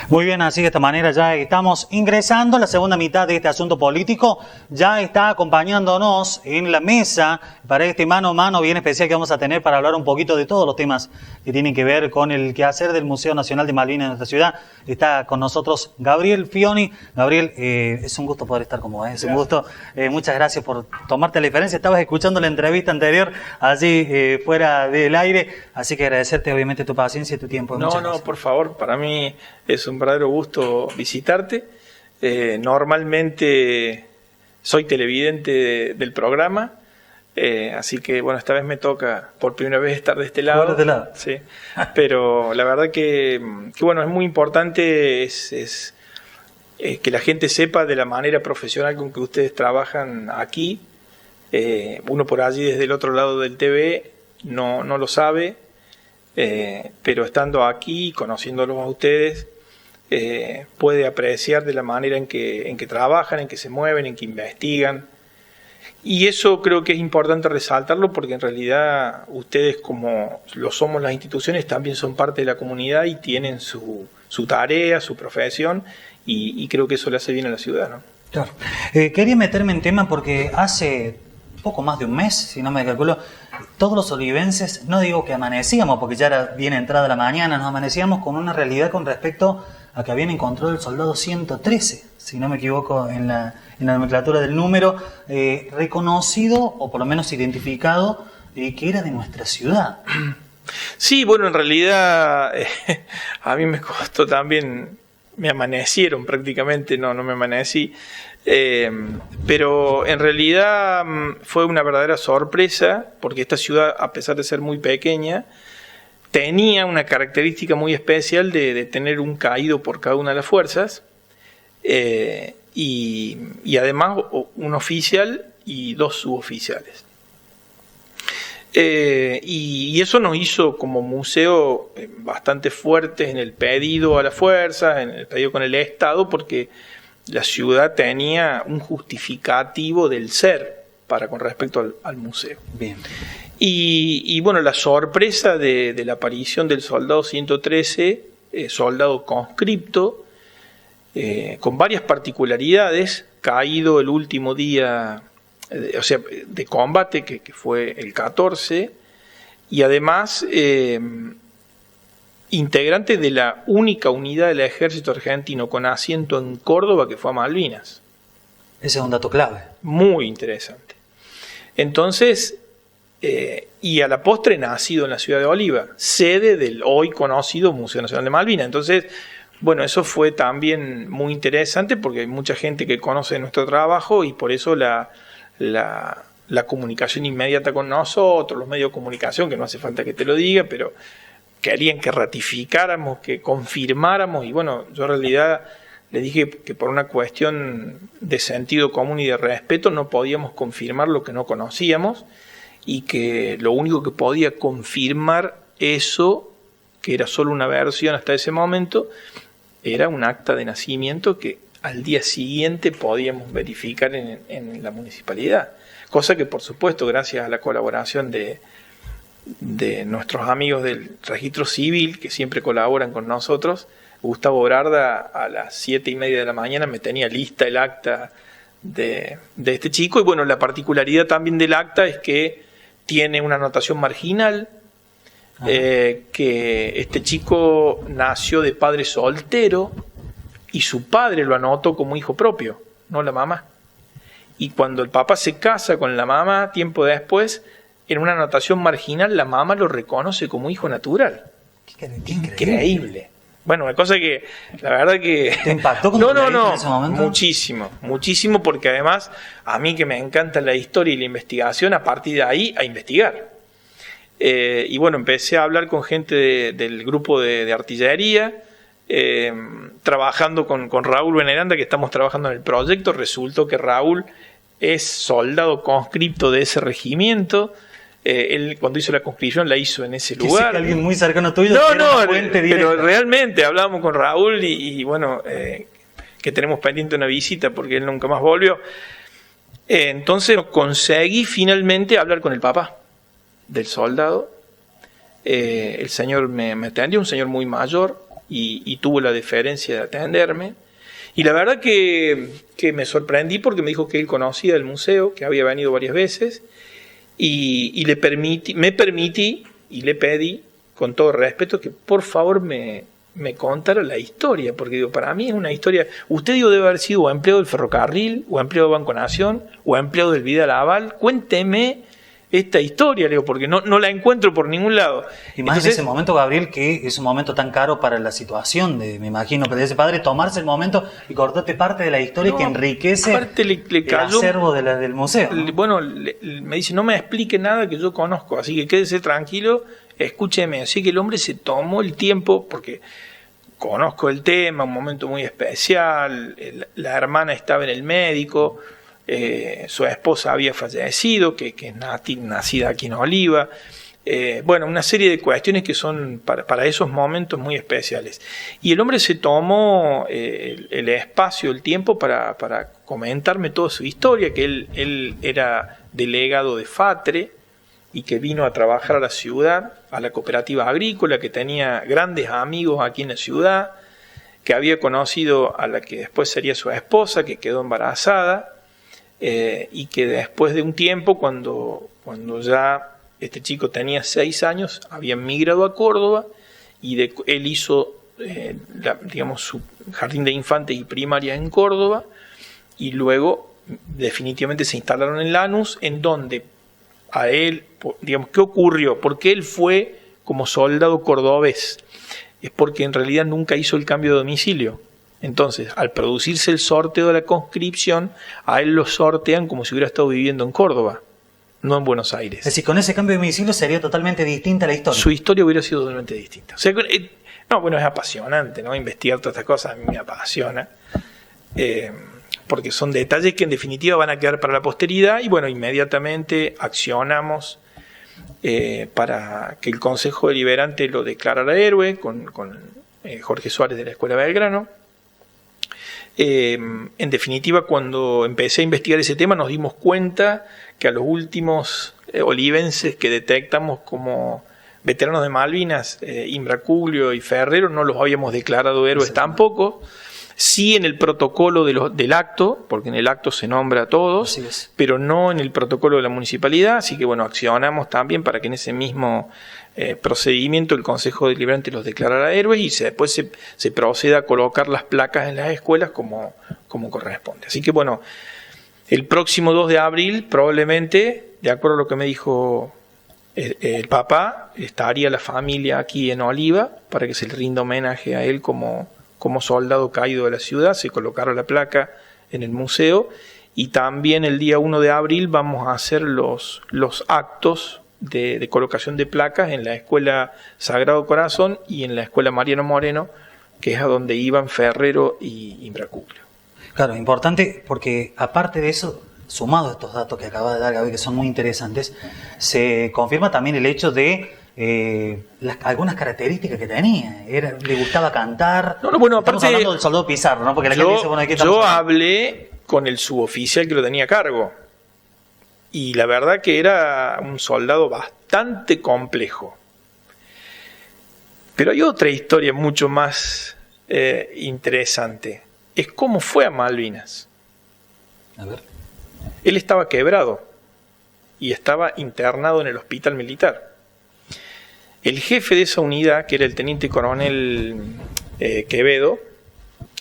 Muy bien, así de esta manera ya estamos ingresando a la segunda mitad de este asunto político. Ya está acompañándonos en la mesa para este mano a mano bien especial que vamos a tener para hablar un poquito de todos los temas que tienen que ver con el quehacer del Museo Nacional de Malvinas en nuestra ciudad. Está con nosotros Gabriel Fioni. Gabriel, es un gusto poder estar con vos, es un gusto. Muchas gracias por tomarte la diferencia. Estabas escuchando la entrevista anterior allí fuera del aire, así que agradecerte obviamente tu paciencia y tu tiempo. No, por favor, para mí es un verdadero gusto visitarte. Normalmente soy televidente del programa, así que bueno, esta vez me toca por primera vez estar de este lado. ¿De este lado? Sí, pero la verdad que bueno, es muy importante que la gente sepa de la manera profesional con que ustedes trabajan aquí. Uno por allí desde el otro lado del TV no lo sabe, pero estando aquí, conociéndolos a ustedes, puede apreciar de la manera en que trabajan, en que se mueven, en que investigan. Y eso creo que es importante resaltarlo porque en realidad ustedes, como lo somos las instituciones, también son parte de la comunidad y tienen su tarea, su profesión, y creo que eso le hace bien a la ciudad, ¿no? Claro. Quería meterme en tema porque hace poco más de un mes, si no me calculo, todos los olivenses, no digo que amanecíamos, porque ya era bien entrada la mañana, nos amanecíamos con una realidad con respecto a que habían encontrado el soldado 113, si no me equivoco en la nomenclatura del número, reconocido, o por lo menos identificado, que era de nuestra ciudad. Sí, bueno, en realidad a mí me costó también, me amanecieron prácticamente, no me amanecí, pero en realidad fue una verdadera sorpresa, porque esta ciudad, a pesar de ser muy pequeña, tenía una característica muy especial de tener un caído por cada una de las fuerzas, y además un oficial y dos suboficiales. Y eso nos hizo como museo bastante fuertes en el pedido a las fuerzas, en el pedido con el Estado, porque la ciudad tenía un justificativo del ser con respecto al museo. Bien. Y bueno, la sorpresa de la aparición del soldado 113, soldado conscripto, con varias particularidades, caído el último día, o sea, de combate, que fue el 14, y además integrante de la única unidad del ejército argentino con asiento en Córdoba que fue a Malvinas. Ese es un dato clave. Muy interesante. Entonces, y a la postre nacido en la ciudad de Oliva, sede del hoy conocido Museo Nacional de Malvinas. Entonces, bueno, eso fue también muy interesante porque hay mucha gente que conoce nuestro trabajo y por eso la comunicación inmediata con nosotros, los medios de comunicación, que no hace falta que te lo diga, pero querían que ratificáramos, que confirmáramos, y bueno, yo en realidad le dije que por una cuestión de sentido común y de respeto no podíamos confirmar lo que no conocíamos, y que lo único que podía confirmar eso, que era solo una versión hasta ese momento, era un acta de nacimiento que al día siguiente podíamos verificar en la municipalidad. Cosa que, por supuesto, gracias a la colaboración de nuestros amigos del registro civil, que siempre colaboran con nosotros, Gustavo Brarda a las 7:30 de la mañana me tenía lista el acta de este chico. Y bueno, la particularidad también del acta es que tiene una anotación marginal, que este chico nació de padre soltero y su padre lo anotó como hijo propio, no la mamá. Y cuando el papá se casa con la mamá, tiempo después, en una anotación marginal, la mamá lo reconoce como hijo natural. Qué increíble. Bueno, una cosa que, la verdad que... ¿Te impactó con No, en ese momento? Muchísimo, porque además, a mí que me encanta la historia y la investigación, a partir de ahí, a investigar. Y bueno, empecé a hablar con gente del grupo de artillería, trabajando con Raúl Veneranda, que estamos trabajando en el proyecto. Resultó que Raúl es soldado conscripto de ese regimiento. Él cuando hizo la conscripción la hizo en ese lugar. Que alguien muy cercano tuyo. Pero realmente hablábamos con Raúl y bueno, que tenemos pendiente una visita porque él nunca más volvió. Entonces conseguí finalmente hablar con el papá del soldado. El señor me atendió, un señor muy mayor, y tuvo la deferencia de atenderme. Y la verdad que me sorprendí porque me dijo que él conocía el museo, que había venido varias veces, y me permití y le pedí, con todo respeto, que por favor me contara la historia, porque digo, para mí es una historia. Usted debe haber sido o empleado del ferrocarril, o empleado de Banco Nación, o empleado del Vidal Aval. Cuénteme esta historia, Leo, porque no la encuentro por ningún lado. Y más en ese momento, Gabriel, que es un momento tan caro para la situación me imagino, de ese padre, tomarse el momento y cortarte parte de la historia que enriquece el acervo del museo, ¿no? Bueno, me dice, no me explique nada que yo conozco, así que quédese tranquilo, escúcheme. Así que el hombre se tomó el tiempo, porque conozco el tema, un momento muy especial, la hermana estaba en el médico, su esposa había fallecido, que es nacida aquí en Oliva. Bueno, una serie de cuestiones que son para esos momentos muy especiales. Y el hombre se tomó el espacio, el tiempo para comentarme toda su historia, que él era delegado de FATRE y que vino a trabajar a la ciudad, a la cooperativa agrícola, que tenía grandes amigos aquí en la ciudad, que había conocido a la que después sería su esposa, que quedó embarazada, y que después de un tiempo, cuando ya este chico tenía 6 años, había migrado a Córdoba y él hizo su jardín de infantes y primaria en Córdoba, y luego definitivamente se instalaron en Lanús, en donde a él, ¿qué ocurrió? Porque él fue como soldado cordobés. Es porque en realidad nunca hizo el cambio de domicilio. Entonces, al producirse el sorteo de la conscripción, a él lo sortean como si hubiera estado viviendo en Córdoba, no en Buenos Aires. Es decir, con ese cambio de domicilio sería totalmente distinta la historia. Su historia hubiera sido totalmente distinta. O sea, es apasionante, ¿no? Investigar todas estas cosas a mí me apasiona. Porque son detalles que en definitiva van a quedar para la posteridad, y bueno, inmediatamente accionamos para que el Consejo Deliberante lo declarara héroe con Jorge Suárez de la Escuela Belgrano. En definitiva, cuando empecé a investigar ese tema, nos dimos cuenta que a los últimos olivenses que detectamos como veteranos de Malvinas, Imbracuglio y Ferrero, no los habíamos declarado héroes tampoco. Sí en el protocolo del acto, porque en el acto se nombra a todos, pero no en el protocolo de la municipalidad. Así que bueno, accionamos también para que en ese mismo procedimiento el Consejo Deliberante los declarara héroes, y después se proceda a colocar las placas en las escuelas como corresponde. Así que bueno, el próximo 2 de abril probablemente, de acuerdo a lo que me dijo el papá, estaría la familia aquí en Oliva para que se le rinda homenaje a él como soldado caído de la ciudad. Se colocará la placa en el museo, y también el día 1 de abril vamos a hacer los actos de colocación de placas en la Escuela Sagrado Corazón y en la Escuela Mariano Moreno, que es a donde iban Ferrero y Imbracuglio. Claro, importante, porque aparte de eso, sumado a estos datos que acaba de dar Gaby, que son muy interesantes, se confirma también el hecho de algunas características que tenía. Le gustaba cantar. Bueno, estamos aparte, hablando del soldado Pizarro, ¿no? Porque la gente dice, bueno, ¿de qué estamos hablando? Hablé con el suboficial que lo tenía a cargo, y la verdad que era un soldado bastante complejo. Pero hay otra historia mucho más interesante. Es cómo fue a Malvinas. A ver. Él estaba quebrado y estaba internado en el hospital militar. El jefe de esa unidad, que era el teniente coronel Quevedo,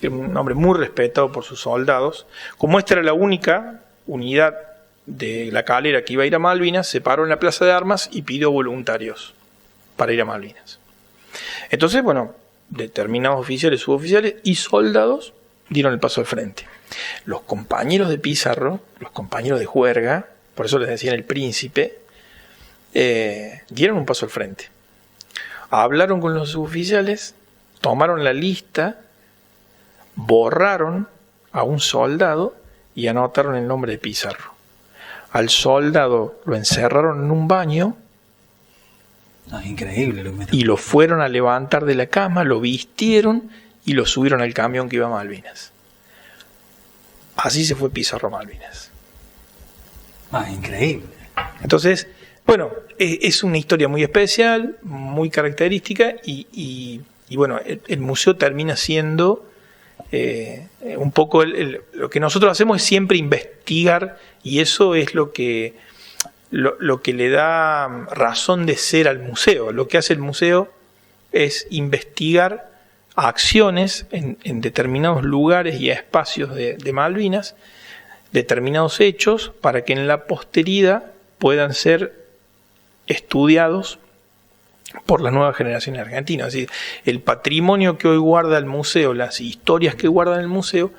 que era un hombre muy respetado por sus soldados, como esta era la única unidad de la Calera que iba a ir a Malvinas, se paró en la plaza de armas y pidió voluntarios para ir a Malvinas. Entonces, bueno, determinados oficiales, suboficiales y soldados dieron el paso al frente. Los compañeros de Pizarro, los compañeros de juerga, por eso les decían el príncipe, dieron un paso al frente. Hablaron con los suboficiales, tomaron la lista, borraron a un soldado y anotaron el nombre de Pizarro. Al soldado lo encerraron en un baño. Increíble. Y lo fueron a levantar de la cama, lo vistieron y lo subieron al camión que iba a Malvinas. Así se fue Pizarro a Malvinas. Increíble. Entonces, bueno, es una historia muy especial, muy característica, y Y bueno, el museo termina siendo un poco lo que nosotros hacemos es siempre investigar, y eso es lo que le da razón de ser al museo. Lo que hace el museo es investigar acciones en determinados lugares y espacios de Malvinas, determinados hechos, para que en la posteridad puedan ser estudiados por las nuevas generaciones argentinas. Es decir, el patrimonio que hoy guarda el museo, las historias que guarda el museo,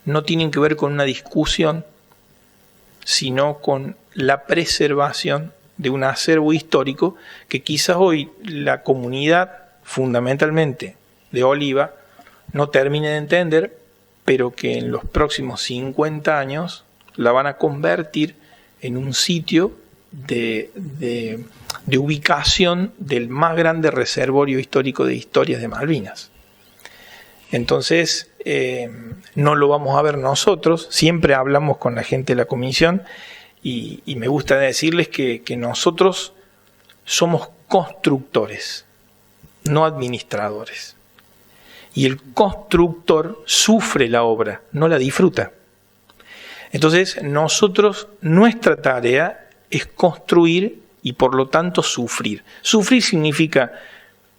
no tienen que ver con una discusión, sino con la preservación de un acervo histórico que quizás hoy la comunidad, fundamentalmente de Oliva, no termine de entender, pero que en los próximos 50 años la van a convertir en un sitio de ubicación del más grande reservorio histórico de historias de Malvinas. Entonces, no lo vamos a ver nosotros, siempre hablamos con la gente de la comisión y me gusta decirles que nosotros somos constructores, no administradores. Y el constructor sufre la obra, no la disfruta. Entonces, nuestra tarea es construir y por lo tanto sufrir. Sufrir significa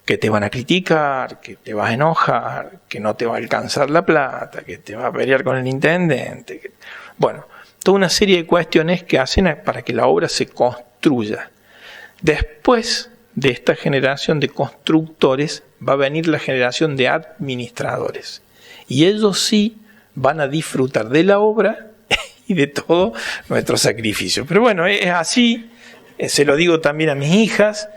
que te van a criticar, que te vas a enojar, que no te va a alcanzar la plata, que te va a pelear con el intendente. Bueno, toda una serie de cuestiones que hacen para que la obra se construya. Después de esta generación de constructores va a venir la generación de administradores. Y ellos sí van a disfrutar de la obra y de todo nuestro sacrificio. Pero bueno, es así, se lo digo también a mis hijas,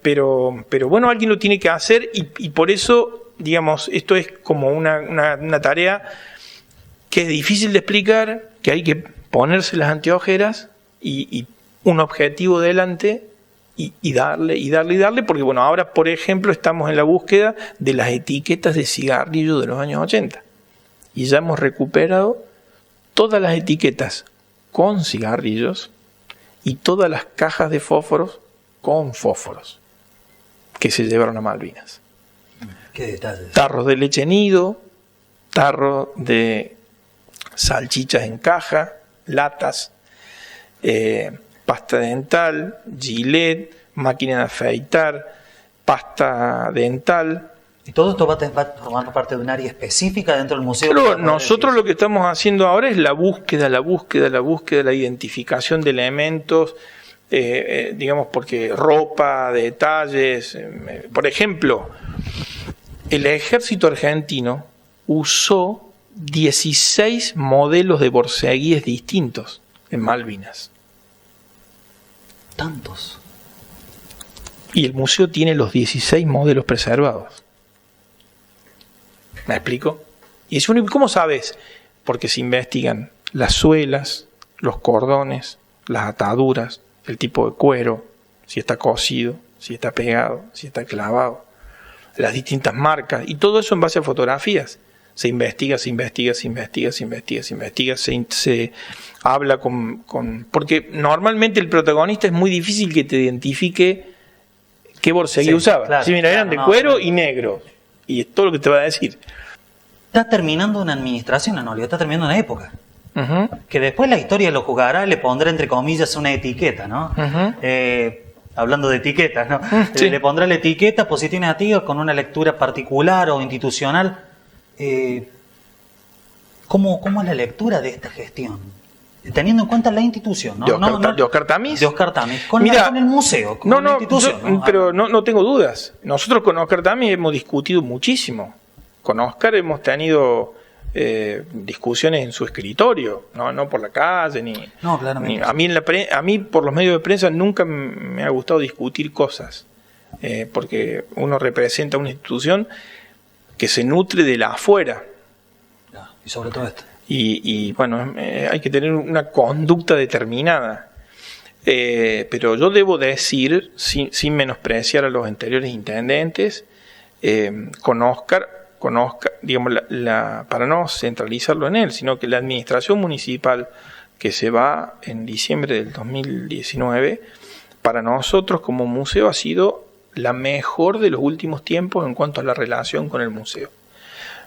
pero bueno, alguien lo tiene que hacer y por eso, digamos, esto es como una tarea que es difícil de explicar, que hay que ponerse las anteojeras y un objetivo delante y darle, porque bueno, ahora por ejemplo estamos en la búsqueda de las etiquetas de cigarrillo de los años 80 y ya hemos recuperado todas las etiquetas con cigarrillos y todas las cajas de fósforos con fósforos que se llevaron a Malvinas. Qué detalles. Tarros de leche nido, tarros de salchichas en caja, latas, pasta dental, Gillette, máquina de afeitar, pasta dental. ¿Y todo esto va formando parte de un área específica dentro del museo? Pero nosotros lo que estamos haciendo ahora es la búsqueda, la identificación de elementos, digamos, porque ropa, detalles. Por ejemplo, el ejército argentino usó 16 modelos de borceguíes distintos en Malvinas. ¿Tantos? Y el museo tiene los 16 modelos preservados. ¿Me explico? Y es ¿cómo sabes? Porque se investigan las suelas, los cordones, las ataduras, el tipo de cuero, si está cosido, si está pegado, si está clavado, las distintas marcas, y todo eso en base a fotografías. Se investiga, se habla porque normalmente el protagonista es muy difícil que te identifique qué borceguía usaba. Claro, sí, mira, eran de cuero y negro. Y es todo lo que te va a decir. Está terminando una administración, Anolio, está terminando una época. Uh-huh. Que después la historia lo jugará, le pondrá entre comillas una etiqueta, ¿no? Uh-huh. Hablando de etiquetas, ¿no? Sí. Le pondrá la etiqueta positiva y negativa con una lectura particular o institucional. ¿Cómo es la lectura de esta gestión? Teniendo en cuenta la institución, ¿no? ¿De Oscar Tamis? De Oscar Tamis. Con el museo, con la institución. Pero no tengo dudas. Nosotros con Oscar Tamis hemos discutido muchísimo. Con Oscar hemos tenido discusiones en su escritorio, no por la calle, No, claramente. A mí por los medios de prensa nunca me ha gustado discutir cosas, porque uno representa una institución que se nutre de la afuera. Y sobre todo esto. Y bueno, hay que tener una conducta determinada. Pero yo debo decir, sin menospreciar a los anteriores intendentes, con Oscar, digamos, para no centralizarlo en él, sino que la administración municipal que se va en diciembre del 2019, para nosotros como museo ha sido la mejor de los últimos tiempos en cuanto a la relación con el museo.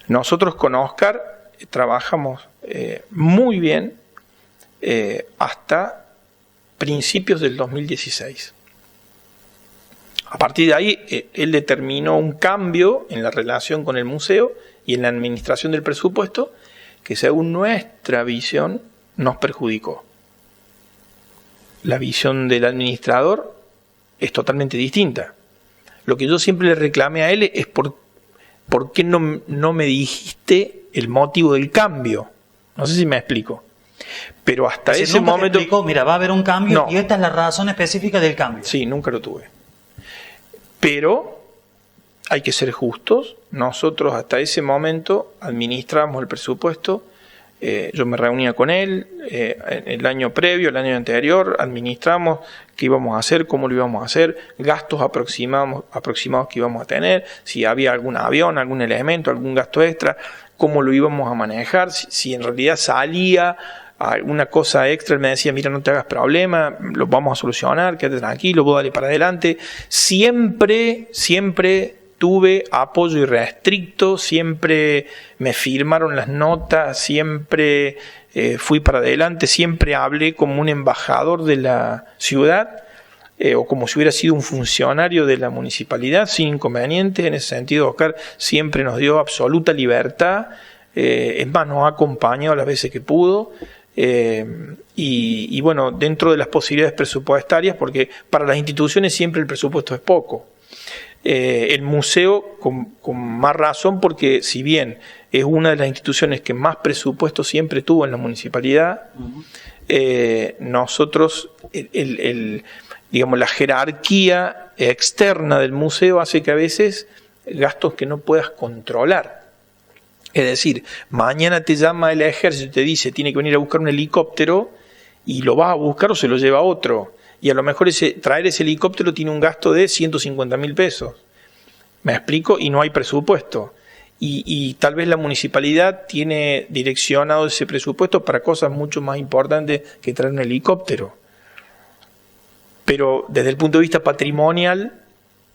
Nosotros con Oscar trabajamos muy bien hasta principios del 2016. A partir de ahí, él determinó un cambio en la relación con el museo y en la administración del presupuesto que, según nuestra visión, nos perjudicó. La visión del administrador es totalmente distinta. Lo que yo siempre le reclamé a él es ¿por qué no me dijiste el motivo del cambio? No sé si me explico. Pero hasta ese momento... Te explicó, mira, va a haber un cambio y esta es la razón específica del cambio. Sí, nunca lo tuve. Pero hay que ser justos. Nosotros hasta ese momento administramos el presupuesto. Yo me reunía con él el año previo, el año anterior, administramos qué íbamos a hacer, cómo lo íbamos a hacer, gastos aproximados que íbamos a tener, si había algún avión, algún elemento, algún gasto extra, cómo lo íbamos a manejar, si en realidad salía alguna cosa extra, él me decía, mira, no te hagas problema, lo vamos a solucionar, quédate tranquilo, vos dale para adelante. Siempre tuve apoyo irrestricto, siempre me firmaron las notas, siempre fui para adelante, siempre hablé como un embajador de la ciudad o como si hubiera sido un funcionario de la municipalidad, sin inconvenientes. En ese sentido, Oscar siempre nos dio absoluta libertad, es más, nos ha acompañado las veces que pudo. Y bueno, dentro de las posibilidades presupuestarias, porque para las instituciones siempre el presupuesto es poco. El museo con más razón, porque si bien es una de las instituciones que más presupuesto siempre tuvo en la municipalidad, nosotros, digamos, la jerarquía externa del museo hace que a veces gastos que no puedas controlar. Es decir, mañana te llama el ejército y te dice tiene que venir a buscar un helicóptero y lo vas a buscar o se lo lleva otro. Y a lo mejor traer ese helicóptero tiene un gasto de 150.000 pesos. ¿Me explico? Y no hay presupuesto. Y tal vez la municipalidad tiene direccionado ese presupuesto para cosas mucho más importantes que traer un helicóptero. Pero desde el punto de vista patrimonial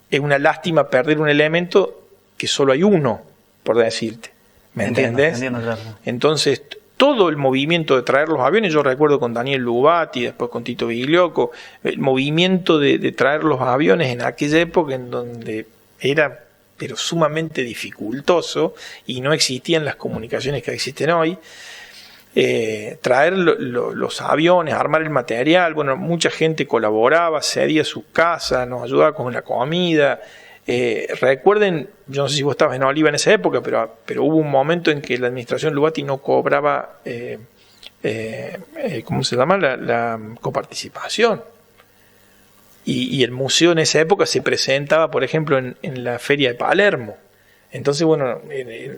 es una lástima perder un elemento que solo hay uno, por decirte. ¿Me entiendes? Entiendo, claro. Entonces, todo el movimiento de traer los aviones, yo recuerdo con Daniel Lubati, después con Tito Biglioco, el movimiento de traer los aviones en aquella época en donde era pero sumamente dificultoso y no existían las comunicaciones que existen hoy. Traer los aviones, armar el material, bueno, mucha gente colaboraba, cedía sus casas, nos ayudaba con la comida. Recuerden, yo no sé si vos estabas en Oliva en esa época, pero hubo un momento en que la administración Lubati no cobraba, ¿cómo se llama? La coparticipación. Y el museo en esa época se presentaba, por ejemplo, en la Feria de Palermo. Entonces, bueno,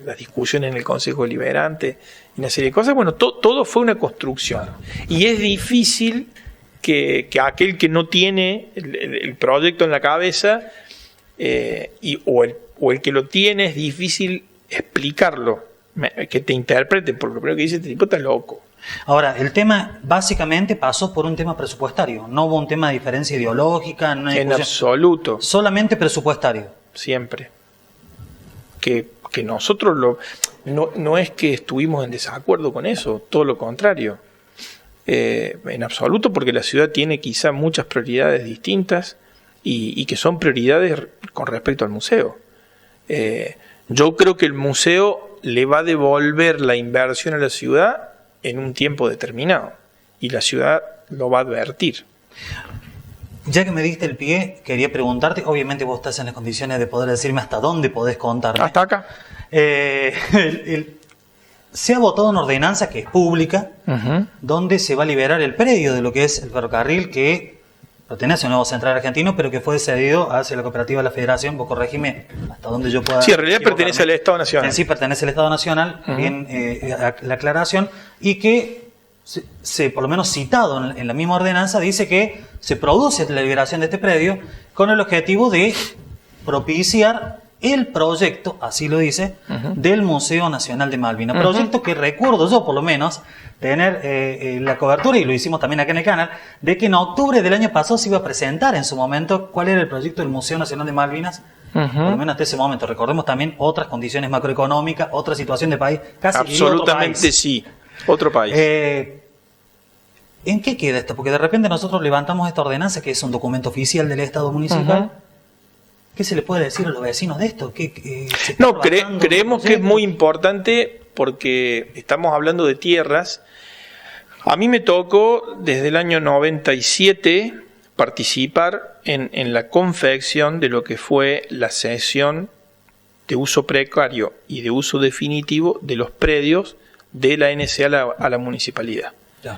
las discusiones en el Consejo Deliberante y una serie de cosas, bueno, todo fue una construcción. Y es difícil que aquel que no tiene el proyecto en la cabeza, o el que lo tiene, es difícil explicarlo, que te interpreten, porque lo primero que dice, este tipo está loco. Ahora, el tema básicamente pasó por un tema presupuestario, no hubo un tema de diferencia ideológica, no hay en absoluto. Solamente presupuestario. Siempre. Que nosotros no es que estuvimos en desacuerdo con eso, todo lo contrario. En absoluto, porque la ciudad tiene quizá muchas prioridades distintas y que son prioridades con respecto al museo. Yo creo que el museo le va a devolver la inversión a la ciudad en un tiempo determinado y la ciudad lo va a advertir. Ya que me diste el pie, quería preguntarte, obviamente vos estás en las condiciones de poder decirme hasta dónde podés contarme. Hasta acá. Se ha votado una ordenanza que es pública, donde se va a liberar el predio de lo que es el ferrocarril que pertenece a un Nuevo Central Argentino, pero que fue cedido hacia la cooperativa de la Federación. Vos corregime hasta donde yo pueda. Sí, en realidad pertenece al Estado Nacional. Sí, pertenece al Estado Nacional, bien la aclaración, y que por lo menos citado en la misma ordenanza, dice que se produce la liberación de este predio con el objetivo de propiciar el proyecto, así lo dice, del Museo Nacional de Malvinas. Proyecto que recuerdo yo, por lo menos, tener la cobertura, y lo hicimos también acá en el canal, de que en octubre del año pasado se iba a presentar en su momento cuál era el proyecto del Museo Nacional de Malvinas. Por lo menos hasta ese momento. Recordemos también otras condiciones macroeconómicas, otra situación de país, casi absolutamente otro país. Sí, otro país. ¿En qué queda esto? Porque de repente nosotros levantamos esta ordenanza, que es un documento oficial del Estado municipal. ¿Qué se le puede decir a los vecinos de esto? No, creemos que es muy importante porque estamos hablando de tierras. A mí me tocó desde el año 97 participar en la confección de lo que fue la cesión de uso precario y de uso definitivo de los predios de la NSA a la municipalidad.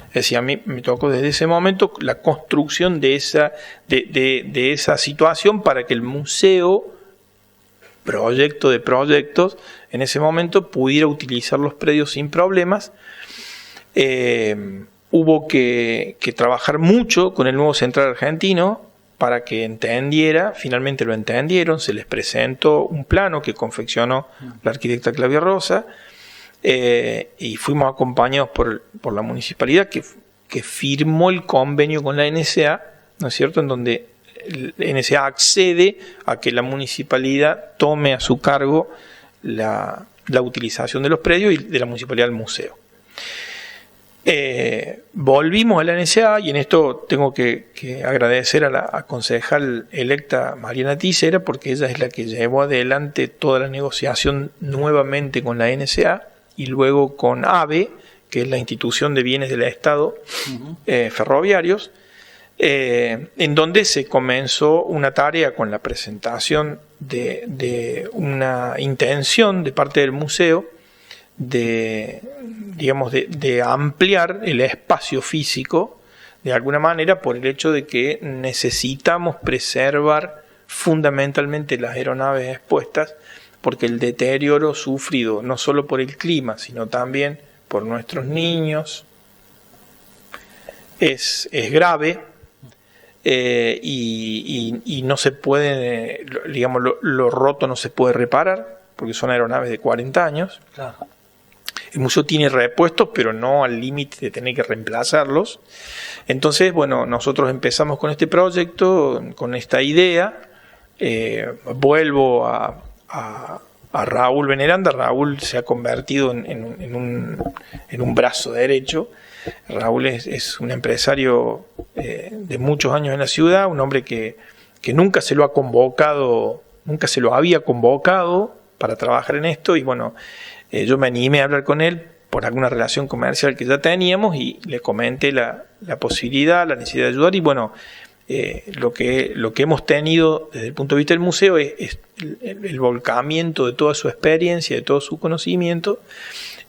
Es decir, a mí me tocó desde ese momento la construcción de esa situación para que el museo, proyecto de proyectos, en ese momento pudiera utilizar los predios sin problemas. Hubo que trabajar mucho con el nuevo Central Argentino para que entendiera, finalmente lo entendieron, se les presentó un plano que confeccionó la arquitecta Claudia Rosa, y fuimos acompañados por la municipalidad que firmó el convenio con la NSA, ¿no es cierto?, en donde la NSA accede a que la municipalidad tome a su cargo la utilización de los predios y de la municipalidad del museo. Volvimos a la NSA y en esto tengo que agradecer a la concejal electa Mariana Tisera, porque ella es la que llevó adelante toda la negociación nuevamente con la NSA y luego con AVE, que es la institución de bienes del Estado ferroviarios, en donde se comenzó una tarea con la presentación de una intención de parte del museo de ampliar el espacio físico de alguna manera, por el hecho de que necesitamos preservar fundamentalmente las aeronaves expuestas, porque el deterioro sufrido no solo por el clima, sino también por nuestros niños es grave, y no se puede, digamos, lo roto no se puede reparar, porque son aeronaves de 40 años. Claro. El museo tiene repuestos, pero no al límite de tener que reemplazarlos. Entonces, bueno, nosotros empezamos con este proyecto, con esta idea. Vuelvo a Raúl Veneranda. Raúl se ha convertido en un brazo derecho. Raúl es un empresario de muchos años en la ciudad, un hombre que nunca se lo ha convocado, nunca se lo había convocado para trabajar en esto, y bueno, yo me animé a hablar con él por alguna relación comercial que ya teníamos y le comenté la posibilidad, la necesidad de ayudar, y bueno, lo que hemos tenido desde el punto de vista del museo es el volcamiento de toda su experiencia, de todo su conocimiento,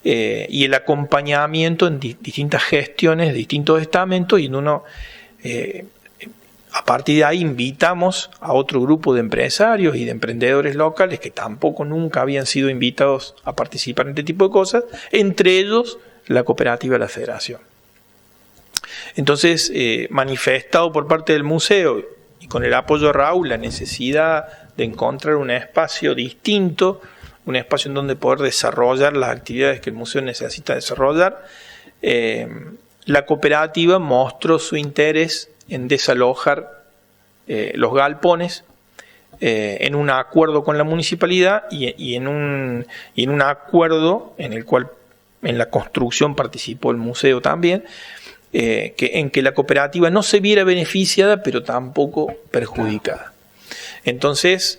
y el acompañamiento en distintas gestiones de distintos estamentos, y en uno, a partir de ahí invitamos a otro grupo de empresarios y de emprendedores locales que tampoco nunca habían sido invitados a participar en este tipo de cosas, entre ellos la cooperativa de la Federación. Entonces, manifestado por parte del museo y con el apoyo de Raúl, la necesidad de encontrar un espacio distinto, un espacio en donde poder desarrollar las actividades que el museo necesita desarrollar, la cooperativa mostró su interés en desalojar los galpones en un acuerdo con la municipalidad y en un acuerdo en el cual en la construcción participó el museo también, en que la cooperativa no se viera beneficiada pero tampoco perjudicada. Entonces,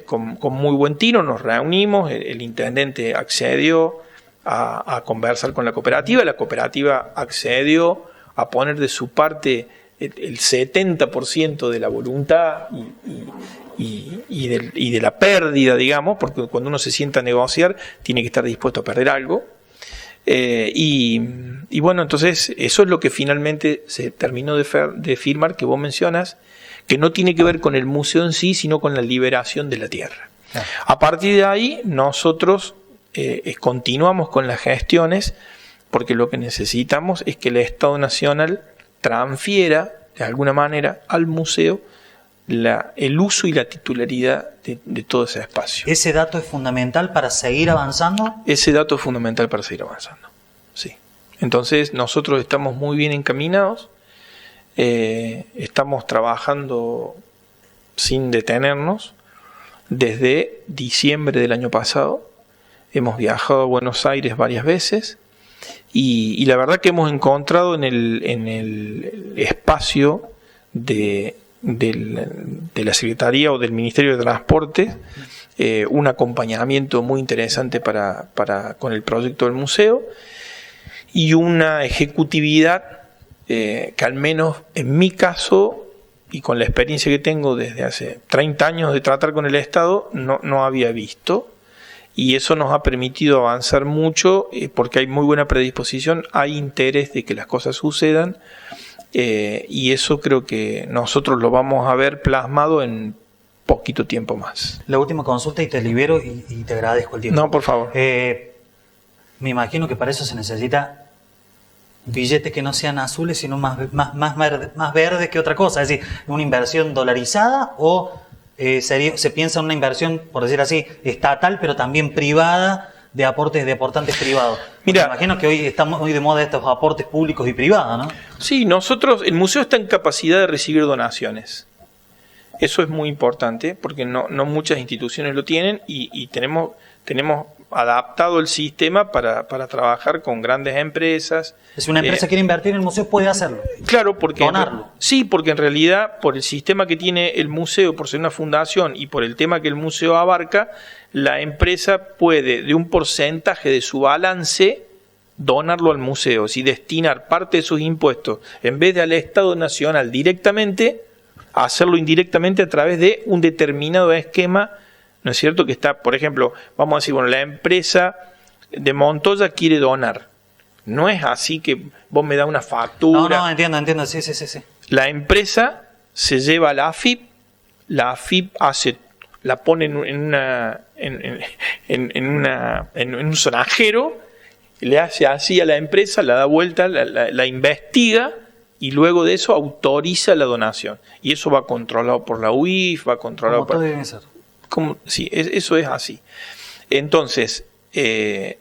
con muy buen tino nos reunimos, el intendente accedió a conversar con la cooperativa accedió a poner de su parte el 70% de la voluntad y de la pérdida, digamos, porque cuando uno se sienta a negociar tiene que estar dispuesto a perder algo. Y bueno, entonces eso es lo que finalmente se terminó de firmar, que vos mencionas, que no tiene que ver con el museo en sí, sino con la liberación de la tierra. A partir de ahí nosotros continuamos con las gestiones, porque lo que necesitamos es que el Estado Nacional transfiera de alguna manera al museo el uso y la titularidad de todo ese espacio. ¿Ese dato es fundamental para seguir avanzando? Ese dato es fundamental para seguir avanzando, sí. Entonces nosotros estamos muy bien encaminados, estamos trabajando sin detenernos. Desde diciembre del año pasado hemos viajado a Buenos Aires varias veces y la verdad que hemos encontrado en el espacio de la Secretaría o del Ministerio de Transporte un acompañamiento muy interesante con el proyecto del museo y una ejecutividad que al menos en mi caso y con la experiencia que tengo desde hace 30 años de tratar con el Estado no había visto, y eso nos ha permitido avanzar mucho porque hay muy buena predisposición, hay interés de que las cosas sucedan. Y eso creo que nosotros lo vamos a ver plasmado en poquito tiempo más. La última consulta y te libero y te agradezco el tiempo. No, por favor. Me imagino que para eso se necesita billetes que no sean azules, sino más verdes que otra cosa. Es decir, ¿una inversión dolarizada o se piensa en una inversión, por decir así, estatal, pero también privada, de aportes de aportantes privados? Mira, me imagino que hoy está muy de moda estos aportes públicos y privados, ¿no? Sí, el museo está en capacidad de recibir donaciones. Eso es muy importante porque no muchas instituciones lo tienen y tenemos adaptado el sistema para trabajar con grandes empresas. Si una empresa quiere invertir en el museo, puede hacerlo. Claro, porque donarlo. Sí, porque en realidad por el sistema que tiene el museo, por ser una fundación y por el tema que el museo abarca, la empresa puede de un porcentaje de su balance donarlo al museo, si destinar parte de sus impuestos en vez de al Estado Nacional directamente, hacerlo indirectamente a través de un determinado esquema, ¿no es cierto? Que está, por ejemplo, vamos a decir, bueno, la empresa de Montoya quiere donar. No es así que vos me das una factura. No, entiendo, sí. La empresa se lleva a la AFIP la pone en un sonajero, le hace así a la empresa, la da vuelta, la investiga y luego de eso autoriza la donación. Y eso va controlado por la UIF, va controlado por... Sí, eso es así. Entonces,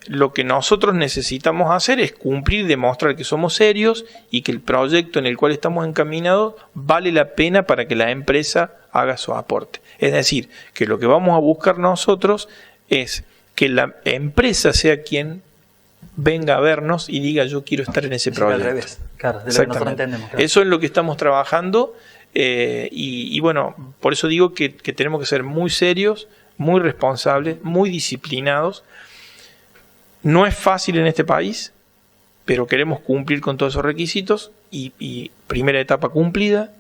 lo que nosotros necesitamos hacer es cumplir, demostrar que somos serios y que el proyecto en el cual estamos encaminados vale la pena para que la empresa haga su aporte. Es decir, que lo que vamos a buscar nosotros es que la empresa sea quien venga a vernos y diga yo quiero estar en ese proyecto. Al revés, claro, de lo que nosotros entendemos. Claro. Eso es lo que estamos trabajando y bueno, por eso digo que tenemos que ser muy serios, muy responsables, muy disciplinados. No es fácil en este país, pero queremos cumplir con todos esos requisitos y primera etapa cumplida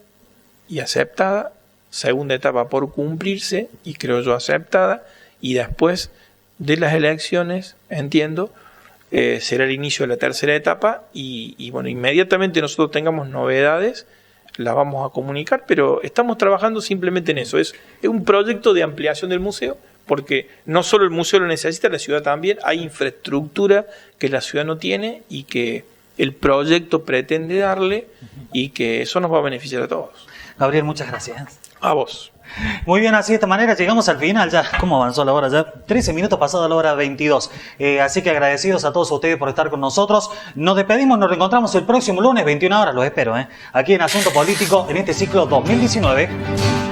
y aceptada, segunda etapa por cumplirse y creo yo aceptada, y después de las elecciones, entiendo, será el inicio de la tercera etapa y bueno, inmediatamente nosotros tengamos novedades, las vamos a comunicar, pero estamos trabajando simplemente en eso. Es un proyecto de ampliación del museo, porque no solo el museo lo necesita, la ciudad también, hay infraestructura que la ciudad no tiene y que el proyecto pretende darle y que eso nos va a beneficiar a todos. Gabriel, muchas gracias. A vos. Muy bien, así de esta manera llegamos al final ya. ¿Cómo avanzó la hora? Ya 13 minutos pasado la hora 22. Así que agradecidos a todos ustedes por estar con nosotros. Nos despedimos, nos reencontramos el próximo lunes, 21 horas, los espero, aquí en Asunto Político, en este ciclo 2019.